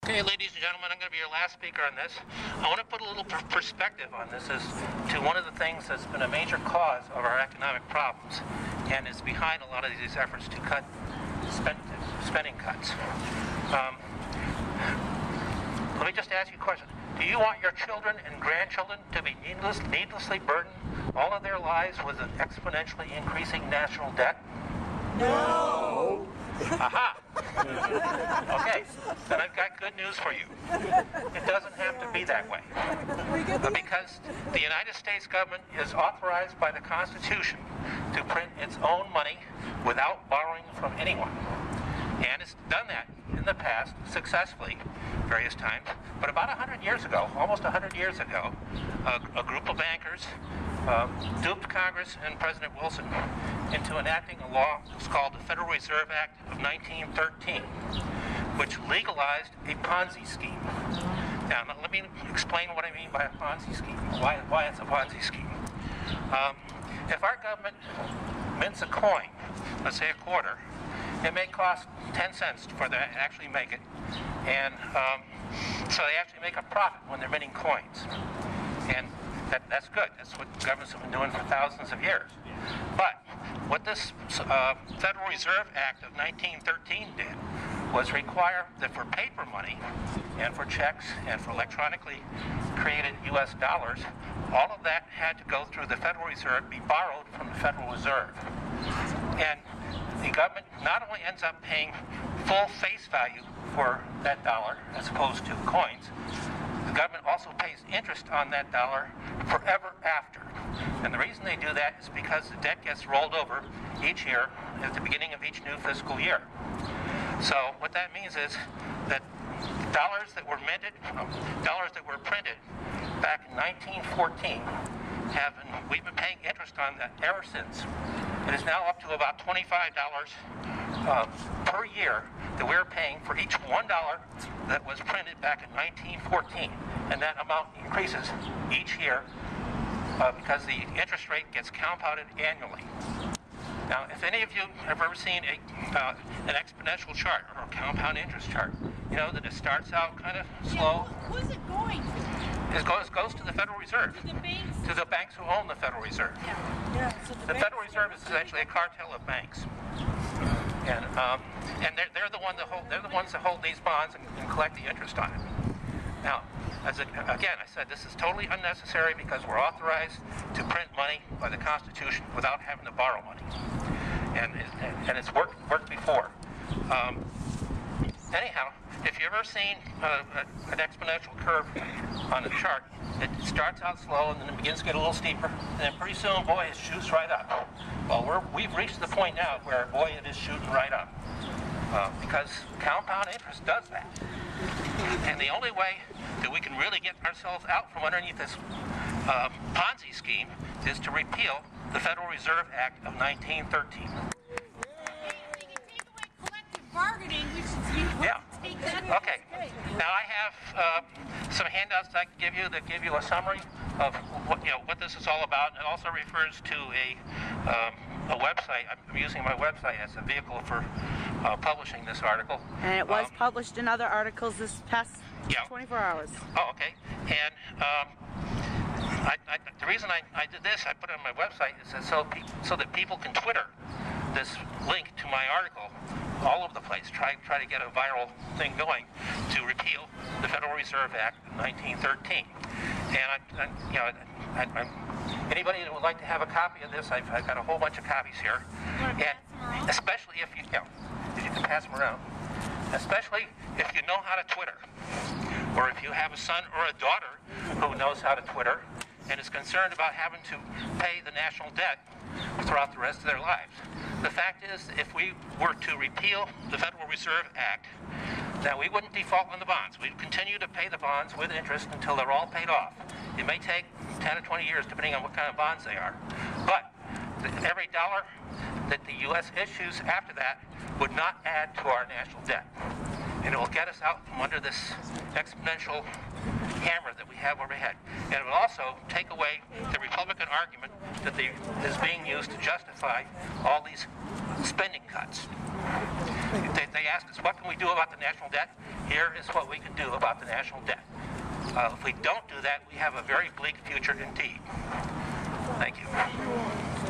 Okay, ladies and gentlemen, I'm going to be your last speaker on this. I want to put a little perspective on this as to one of the things that's been a major cause of our economic problems and is behind a lot of these efforts to cut spending cuts. Let me just ask you a question. Do you want your children and grandchildren to be needlessly burdened all of their lives with an exponentially increasing national debt? No! Aha! Okay, then I've got good news for you. It doesn't have to be that way. Because the United States government is authorized by the Constitution to print its own money without borrowing from anyone. And it's done that in the past successfully various times. But about 100 years ago, almost 100 years ago, a group of bankers duped Congress and President Wilson into enacting a law that was called the Federal Reserve Act of 1913, which legalized a Ponzi scheme. Now, let me explain what I mean by a Ponzi scheme, why it's a Ponzi scheme. If our government mints a coin, let's say a quarter, it may cost 10 cents for them to actually make it, and so they actually make a profit when they're minting coins. And that's good. That's what governments have been doing for thousands of years. But what this Federal Reserve Act of 1913 did was require that for paper money and for checks and for electronically created U.S. dollars, all of that had to go through the Federal Reserve, be borrowed from the Federal Reserve. And the government not only ends up paying full face value for that dollar as opposed to coins, the government also pays interest on that dollar forever after. And the reason they do that is because the debt gets rolled over each year at the beginning of each new fiscal year. So what that means is that dollars that were minted, dollars that were printed back in 1914 we've been paying interest on that ever since. It is now up to about $25 per year that we're paying for each $1 that was printed back in 1914. And that amount increases each year because the interest rate gets compounded annually. Now, if any of you have ever seen an exponential chart or a compound interest chart, you know that it starts out kind of slow. Who's it going to? It goes to the Federal Reserve. To the banks? To the banks who own the Federal Reserve. Yeah. So the Federal Reserve is essentially a cartel of banks. And they're the ones that hold these bonds and collect the interest on it. Now, again, I said this is totally unnecessary because we're authorized to print money by the Constitution without having to borrow money, and it's worked before. Anyhow, if you've ever seen an exponential curve on a chart, it starts out slow and then it begins to get a little steeper, and then pretty soon, boy, it shoots right up. Well, we've reached the point now where, boy, it is shooting right up. Because compound interest does that. And the only way that we can really get ourselves out from underneath this Ponzi scheme is to repeal the Federal Reserve Act of 1913. Bargaining, we should take that. Okay. Now I have some handouts that I can give you a summary of what this is all about, and it also refers to a website. I'm using my website as a vehicle for publishing this article. And it was published in other articles this past 24 hours. Oh, okay. And the reason I did this, I put it on my website, is so that people can Twitter this link to my article all over the place. Try to get a viral thing going to repeal the Federal Reserve Act of 1913. And anybody that would like to have a copy of this, I've got a whole bunch of copies here. And especially if you can pass them around. Especially if you know how to Twitter, or if you have a son or a daughter who knows how to Twitter and is concerned about having to pay the national debt throughout the rest of their lives. The fact is, if we were to repeal the Federal Reserve Act, that we wouldn't default on the bonds. We'd continue to pay the bonds with interest until they're all paid off. It may take 10 or 20 years, depending on what kind of bonds they are. But every dollar that the U.S. issues after that would not add to our national debt. And it will get us out from under this exponential hammer that we have overhead. And it will also take away the Republican argument that is being used to justify all these spending cuts. They ask us, what can we do about the national debt? Here is what we can do about the national debt. If we don't do that, we have a very bleak future indeed. Thank you.